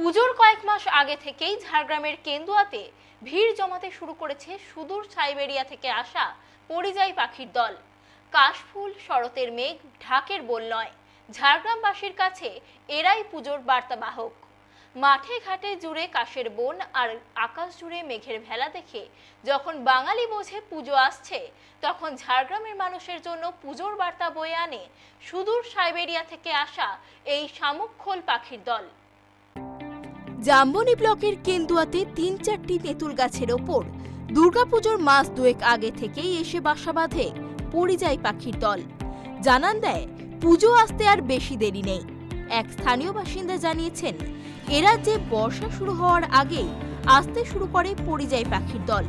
পুজোর কয়েক মাস আগে থেকেই ঝাড়গ্রামের কেন্দুয়াতে ভিড় জমাতে শুরু করেছে সুদূর সাইবেরিয়া থেকে আসা পরিযায়ী পাখির দল। কাশফুল, শরতের মেঘ, ঢাকের বোল নয়, ঝাড়গ্রামবাসীর কাছে এরাই পুজোর বার্তাবাহক। মাঠে ঘাটে জুড়ে কাশের বন আর আকাশ জুড়ে মেঘের ভেলা দেখে যখন বাঙালি বোঝে পুজো আসছে, তখন ঝাড়গ্রামের মানুষের জন্য পুজোর বার্তা বয়ে আনে সুদূর সাইবেরিয়া থেকে আসা এই শামুকখোল পাখির দল। জাম্বনি ব্লকের কেন্দুয়াতে ৩-৪টি তেঁতুল গাছের ওপর দুর্গাপুজোর মাস দুয়েক আগে থেকেই এসে বাসা বাঁধে পরিযায়ী পাখির দল। জানান দেয় পুজো আসতে আর বেশি দেরি নেই। এক স্থানীয় বাসিন্দা জানিয়েছেন, এ রাজ্যে বর্ষা শুরু হওয়ার আগেই আসতে শুরু করে পরিযায়ী পাখির দল।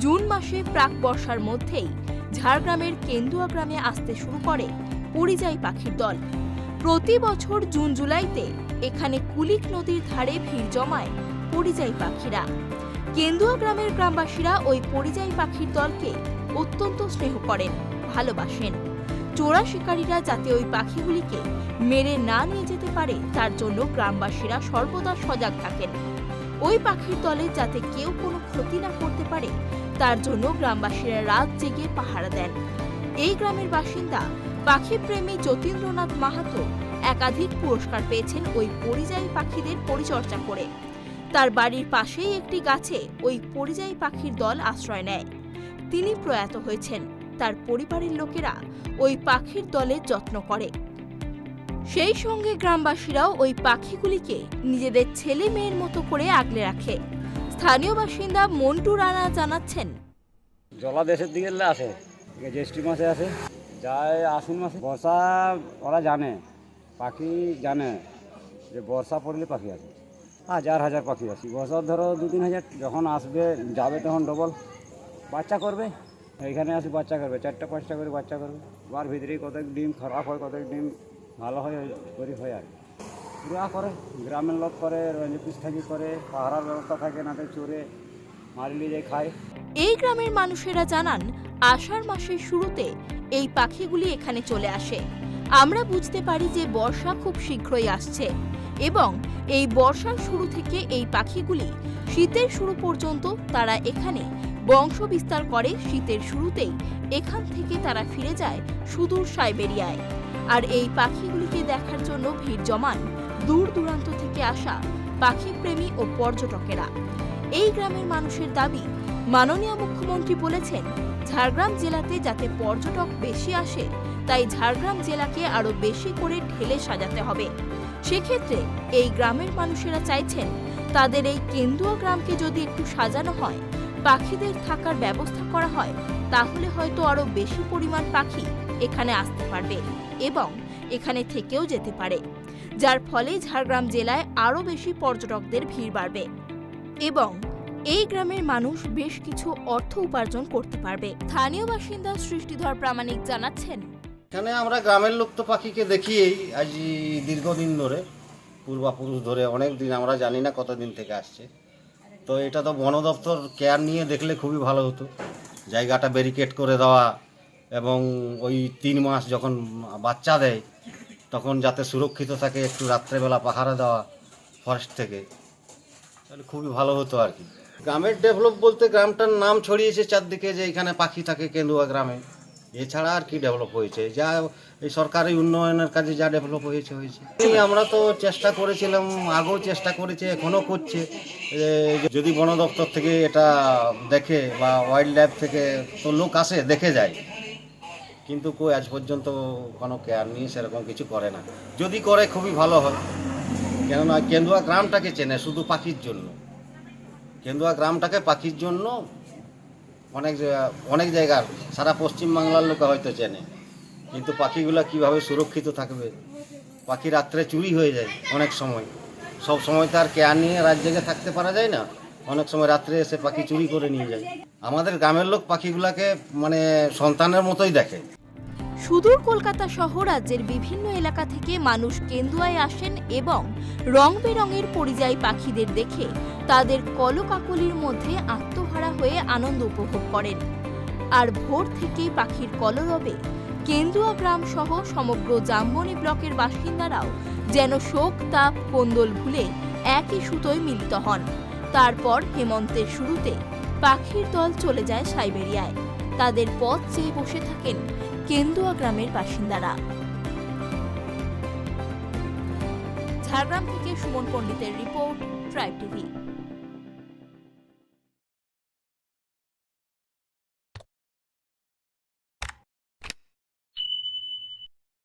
জুন মাসে প্রাক বর্ষার মধ্যেই ঝাড়গ্রামের কেন্দুয়া গ্রামে আসতে শুরু করে পরিযায়ী পাখির দল। প্রতি বছর জুন জুলাইতে এখানে কুলিক নদীর ধারে ভিড় জমায় পরিযায়ী পাখিরা। কেন্দুয়া গ্রামের গ্রামবাসীরা ওই পরিযায়ী পাখির দলকে অত্যন্ত স্নেহ করেন, ভালোবাসেন। চোরা শিকারীরা যাতে ওই পাখিগুলিকে মেরে না নিয়ে যেতে পারে তার জন্য গ্রামবাসীরা সর্বদা সজাগ থাকেন। ওই পাখির দলে যাতে কেউ কোনো ক্ষতি না করতে পারে তার জন্য গ্রামবাসীরা রাত জেগে পাহারা দেন। এই গ্রামের বাসিন্দা পাখি প্রেমী যতীন্দ্রনাথ মাহাতো একাধিক পুরস্কার পেয়েছেন ওই পরিযায়ী পাখিদের পরিচর্যা করে। তার বাড়ির পাশেই একটি গাছে ওই পরিযায়ী পাখির দল আশ্রয় নেয়। তিনি প্রয়াত হয়েছেন। তার পরিবারের লোকেরা ওই পাখির দলের যত্ন করে। সেই সঙ্গে গ্রামবাসীরাও ওই পাখিগুলিকে নিজেদের ছেলে মেয়ের মতো করে আগলে রাখে। স্থানীয় বাসিন্দা মন্টু রানা জানাচ্ছেন, জলাদেশের দিকে আসে, জ্যৈষ্ঠ মাসে আসে, যায় আশ্বিন মাসে। বর্ষা ওরা জানে, পাখি জানে যে বর্ষা পড়লে পাখি আসে। হাজার হাজার পাখি আসে। বছর ধরো 2-3 হাজার, যখন আসবে যাবে তখন ডবল বাচ্চা করবে। এইখানে আসে বাচ্চা করবে, 4টা-5টা করে বাচ্চা করবে। ওর ভিতরে কতক ডিম খারাপ হয়, কতক ডিম ভালো হয়, গরিব হয় আর পুরা করে। গ্রামের লোক করে, পিস থাকি করে, পাহারার ব্যবস্থা থাকে না, তো চোরে মারিলে যায় খায়। এই গ্রামের মানুষেরা জানান, আষাঢ় মাসের শুরুতে এই পাখিগুলি এখানে চলে আসে। আমরা বুঝতে পারি যে বর্ষা খুব শীঘ্রই আসছে এবং এই বর্ষার শুরু থেকে এই পাখিগুলি শীতের শুরু পর্যন্ত তারা এখানে বংশ বিস্তার করে। শীতের শুরুতেই এখান থেকে তারা ফিরে যায় সুদূর সাইবেরিয়ায়। আর এই পাখিগুলিকে দেখার জন্য ভিড় জমান দূর দূরান্ত থেকে আসা পাখি প্রেমী ও পর্যটকেরা। এই গ্রামের মানুষের দাবি, মাননীয় মুখ্যমন্ত্রী বলেছেন ঝাড়গ্রাম জেলাতে যাতে পর্যটক বেশি আসে, তাই ঝাড়গ্রাম জেলাকে আরো বেশি করে ঢেলে সাজাতে হবে। সেক্ষেত্রে এই গ্রামের মানুষেরা চাইছেন তাদের এই কেন্দুয়া গ্রামকে যদি একটু সাজানো হয়, পাখিদের থাকার ব্যবস্থা করা হয়, তাহলে হয়তো আরো বেশি পরিমাণ পাখি এখানে আসতে পারবে এবং এখানে থেকেও যেতে পারে, যার ফলে ঝাড়গ্রাম জেলায় আরো বেশি পর্যটকদের ভিড় বাড়বে এবং এই গ্রামের মানুষ বেশ কিছু অর্থ উপার্জন করতে পারবে। স্থানীয় বাসিন্দা সৃষ্টিধর প্রামাণিক জানাচ্ছেন, এখানে আমরা গ্রামের লোক তো পাখিকে দেখিয়েই আজ দীর্ঘদিন ধরে, পূর্বাপুরুষ ধরে, অনেক দিন, আমরা জানি না কতদিন থেকে আসছে। তো এটা তো বন দপ্তর কেয়ার নিয়ে দেখলে খুবই ভালো হতো। জায়গাটা ব্যারিকেড করে দেওয়া এবং ওই 3 মাস যখন বাচ্চা দেয় তখন যাতে সুরক্ষিত থাকে, একটু রাত্রেবেলা পাহারা দেওয়া ফরেস্ট থেকে, তাহলে খুবই ভালো হতো আর কি। গ্রামের ডেভেলপ বলতে গ্রামটার নাম ছড়িয়েছে চারদিকে যে এখানে পাখি থাকে কেন্দুয়া গ্রামে। এছাড়া আর কি ডেভেলপ হয়েছে? যা এই সরকারি উন্নয়নের কাজে যা ডেভেলপ হয়েছে। আমরা তো চেষ্টা করেছিলাম, আগেও চেষ্টা করেছে, এখনও করছে। যদি বন দপ্তর থেকে এটা দেখে বা ওয়াইল্ড লাইফ থেকে তো লোক আসে, দেখে যায়, কিন্তু কই আজ পর্যন্ত কোনো কেয়ার নিয়ে সেরকম কিছু করে না। যদি করে খুবই ভালো হয়, কেননা কেন্দুয়া গ্রামটাকে চেনে শুধু পাখির জন্য। কেন্দুয়া গ্রামটাকে পাখির জন্য অনেক জায়গার, সারা পশ্চিমবাংলার লোক হয়তো চেনে, কিন্তু পাখিগুলো কিভাবে সুরক্ষিত থাকবে। পাখি রাত্রে চুরি হয়ে যায় অনেক সময়, সব সময় তো আর কেয়ার নিয়ে রাত জেগে থাকতে পারা যায় না। অনেক সময় রাত্রে এসে পাখি চুরি করে নিয়ে যায়। আমাদের গ্রামের লোক পাখিগুলোকে মানে সন্তানের মতোই দেখে। সুদূর কলকাতা সহ রাজ্যের বিভিন্ন এলাকা থেকে মানুষ কেন্দুয়ায় আসেন এবং রং বেরঙের পরিযায়ী পাখিদের দেখে তাদের কলকাকলির মধ্যে আত্মহারা হয়ে আনন্দ উপভোগ করেন। আর ভোর থেকেই পাখির কলরবে কেন্দুয়া গ্রাম সহ সমগ্র জাম্বনি ব্লকের বাসিন্দারাও যেন শোক তাপ কোন্দল ভুলে একই সুতোয় মিলিত হন। তারপর হেমন্তের শুরুতে পাখির দল চলে যায় সাইবেরিয়ায়। তাদের পথ চেয়ে বসে থাকেন কেন্দুয়া গ্রামের বাসিন্দারা। ঝাড়গ্রাম থেকে সুমন পণ্ডিতের রিপোর্ট, ট্রাইব টিভি।